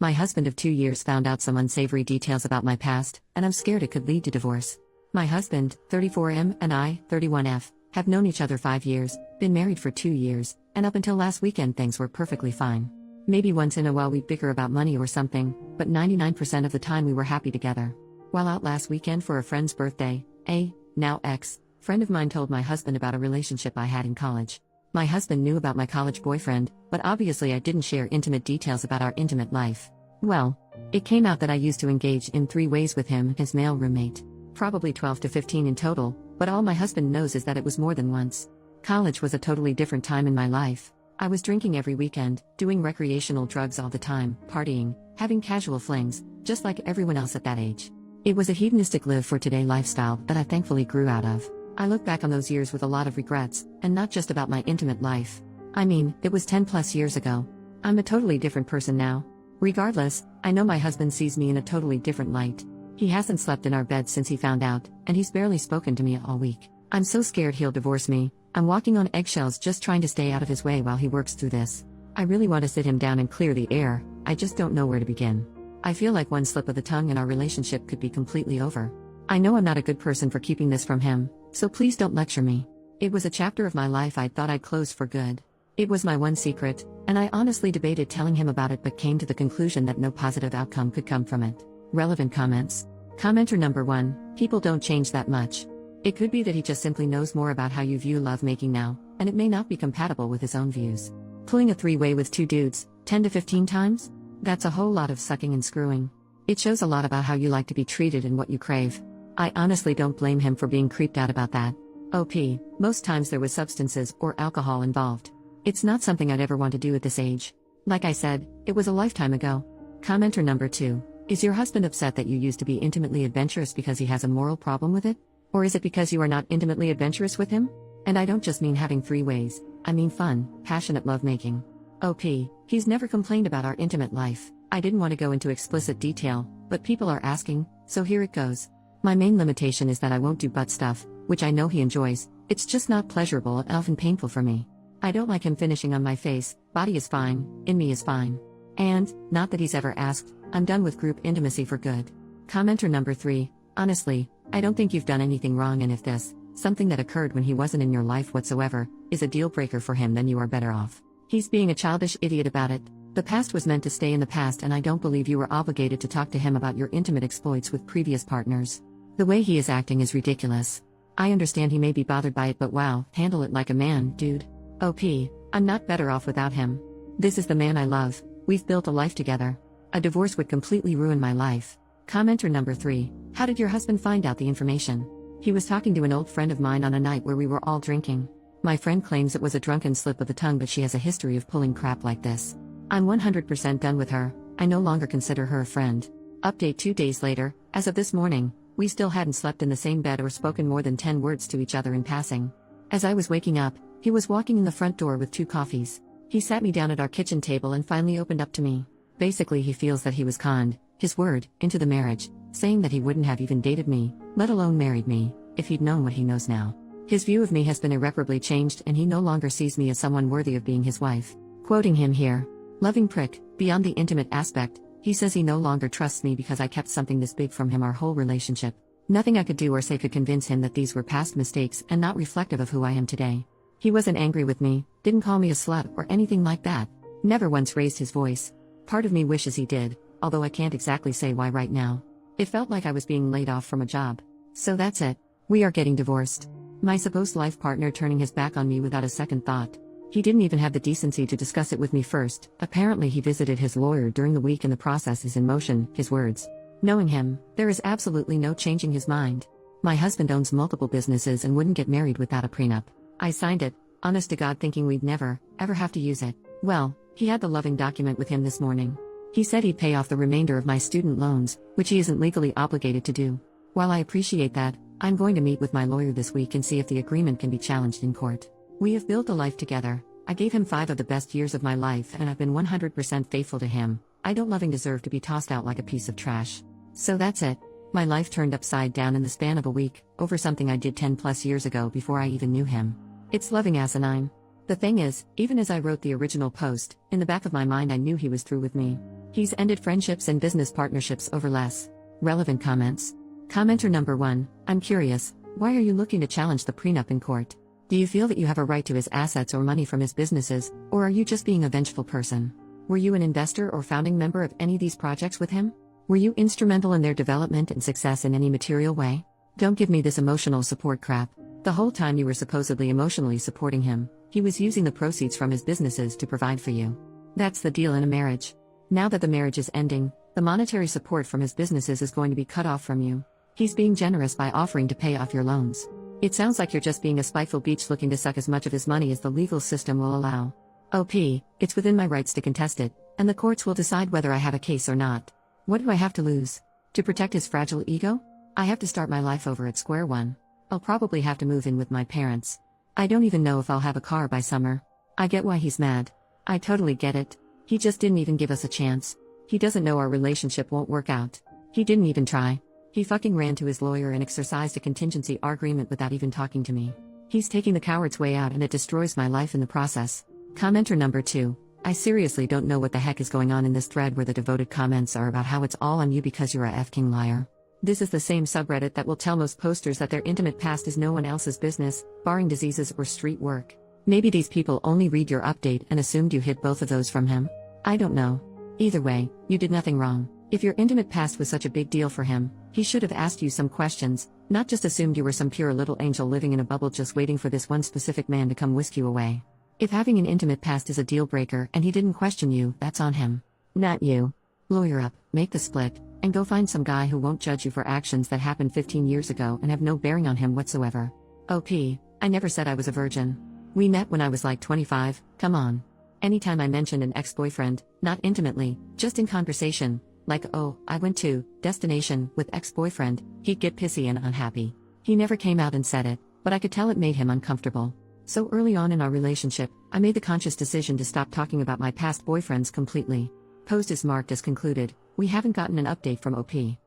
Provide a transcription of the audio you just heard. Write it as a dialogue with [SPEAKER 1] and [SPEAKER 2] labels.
[SPEAKER 1] My husband of 2 years found out some unsavory details about my past, and I'm scared it could lead to divorce. My husband, 34M, and I, 31F, have known each other 5 years, been married for 2 years, and up until last weekend things were perfectly fine. Maybe once in a while we'd bicker about money or something, but 99% of the time we were happy together. While out last weekend for a friend's birthday, a, now ex, friend of mine told my husband about a relationship I had in college. My husband knew about my college boyfriend, but obviously I didn't share intimate details about our intimate life. Well, it came out that I used to engage in 3 ways with him, his male roommate. Probably 12 to 15 in total, but all my husband knows is that it was more than once. College was a totally different time in my life. I was drinking every weekend, doing recreational drugs all the time, partying, having casual flings, just like everyone else at that age. It was a hedonistic live-for-today lifestyle that I thankfully grew out of. I look back on those years with a lot of regrets, and not just about my intimate life. I mean, it was 10 plus years ago. I'm a totally different person now. Regardless, I know my husband sees me in a totally different light. He hasn't slept in our bed since he found out, and he's barely spoken to me all week. I'm so scared he'll divorce me. I'm walking on eggshells just trying to stay out of his way while he works through this. I really want to sit him down and clear the air, I just don't know where to begin. I feel like one slip of the tongue and our relationship could be completely over. I know I'm not a good person for keeping this from him, so please don't lecture me. It was a chapter of my life I thought I'd close for good. It was my one secret, and I honestly debated telling him about it but came to the conclusion that no positive outcome could come from it. Relevant comments. Commenter number 1, people don't change that much. It could be that he just simply knows more about how you view lovemaking now, and it may not be compatible with his own views. Pulling a 3-way with 2 dudes, 10 to 15 times? That's a whole lot of sucking and screwing. It shows a lot about how you like to be treated and what you crave. I honestly don't blame him for being creeped out about that. OP, most times there was substances or alcohol involved. It's not something I'd ever want to do at this age. Like I said, it was a lifetime ago. Commenter number 2. Is your husband upset that you used to be intimately adventurous because he has a moral problem with it? Or is it because you are not intimately adventurous with him? And I don't just mean having 3 ways, I mean fun, passionate lovemaking. OP, he's never complained about our intimate life. I didn't want to go into explicit detail, but people are asking, so here it goes. My main limitation is that I won't do butt stuff, which I know he enjoys. It's just not pleasurable and often painful for me. I don't like him finishing on my face. Body is fine, in me is fine. And, not that he's ever asked, I'm done with group intimacy for good. Commenter number 3, honestly, I don't think you've done anything wrong, and if this, something that occurred when he wasn't in your life whatsoever, is a deal breaker for him, then you are better off. He's being a childish idiot about it. The past was meant to stay in the past, and I don't believe you were obligated to talk to him about your intimate exploits with previous partners. The way he is acting is ridiculous. I understand he may be bothered by it, but wow, handle it like a man, dude. OP, I'm not better off without him. This is the man I love. We've built a life together. A divorce would completely ruin my life. Commenter number 3, how did your husband find out the information? He was talking to an old friend of mine on a night where we were all drinking. My friend claims it was a drunken slip of the tongue, but she has a history of pulling crap like this. I'm 100% done with her. I no longer consider her a friend. Update 2 days later, as of this morning, we still hadn't slept in the same bed or spoken more than 10 words to each other in passing. As I was waking up, he was walking in the front door with 2 coffees. He sat me down at our kitchen table and finally opened up to me. Basically, he feels that he was conned, his word, into the marriage, saying that he wouldn't have even dated me, let alone married me, if he'd known what he knows now. His view of me has been irreparably changed, and he no longer sees me as someone worthy of being his wife. Quoting him here, loving prick, beyond the intimate aspect, he says he no longer trusts me because I kept something this big from him our whole relationship. Nothing I could do or say could convince him that these were past mistakes and not reflective of who I am today. He wasn't angry with me, didn't call me a slut or anything like that. Never once raised his voice. Part of me wishes he did, although I can't exactly say why right now. It felt like I was being laid off from a job. So that's it. We are getting divorced. My supposed life partner turning his back on me without a second thought. He didn't even have the decency to discuss it with me first. Apparently he visited his lawyer during the week and the process is in motion, his words. Knowing him, there is absolutely no changing his mind. My husband owns multiple businesses and wouldn't get married without a prenup. I signed it, honest to God, thinking we'd never, ever have to use it. Well, he had the loving document with him this morning. He said he'd pay off the remainder of my student loans, which he isn't legally obligated to do. While I appreciate that, I'm going to meet with my lawyer this week and see if the agreement can be challenged in court. We have built a life together. I gave him 5 of the best years of my life and I've been 100% faithful to him. I don't loving deserve to be tossed out like a piece of trash. So that's it. My life turned upside down in the span of a week, over something I did 10 plus years ago before I even knew him. It's loving asinine. The thing is, even as I wrote the original post, in the back of my mind I knew he was through with me. He's ended friendships and business partnerships over less relevant comments. Commenter number 1, I'm curious, why are you looking to challenge the prenup in court? Do you feel that you have a right to his assets or money from his businesses, or are you just being a vengeful person? Were you an investor or founding member of any of these projects with him? Were you instrumental in their development and success in any material way? Don't give me this emotional support crap. The whole time you were supposedly emotionally supporting him, he was using the proceeds from his businesses to provide for you. That's the deal in a marriage. Now that the marriage is ending, the monetary support from his businesses is going to be cut off from you. He's being generous by offering to pay off your loans. It sounds like you're just being a spiteful beach looking to suck as much of his money as the legal system will allow. OP, it's within my rights to contest it, and the courts will decide whether I have a case or not. What do I have to lose? To protect his fragile ego? I have to start my life over at square one. I'll probably have to move in with my parents. I don't even know if I'll have a car by summer. I get why he's mad. I totally get it. He just didn't even give us a chance. He doesn't know our relationship won't work out. He didn't even try. He fucking ran to his lawyer and exercised a contingency agreement without even talking to me. He's taking the coward's way out and it destroys my life in the process. Commenter number 2, I seriously don't know what the heck is going on in this thread where the devoted comments are about how it's all on you because you're a f-king liar. This is the same subreddit that will tell most posters that their intimate past is no one else's business, barring diseases or street work. Maybe these people only read your update and assumed you hid both of those from him. I don't know. Either way, you did nothing wrong. If your intimate past was such a big deal for him, he should have asked you some questions, not just assumed you were some pure little angel living in a bubble just waiting for this one specific man to come whisk you away. If having an intimate past is a deal breaker and he didn't question you, that's on him. Not you. Lawyer up, make the split, and go find some guy who won't judge you for actions that happened 15 years ago and have no bearing on him whatsoever. OP, I never said I was a virgin. We met when I was like 25, come on. Anytime I mentioned an ex-boyfriend, not intimately, just in conversation, like oh, I went to destination with ex-boyfriend, he'd get pissy and unhappy. He never came out and said it, but I could tell it made him uncomfortable. So early on in our relationship, I made the conscious decision to stop talking about my past boyfriends completely. Post is marked as concluded. We haven't gotten an update from OP.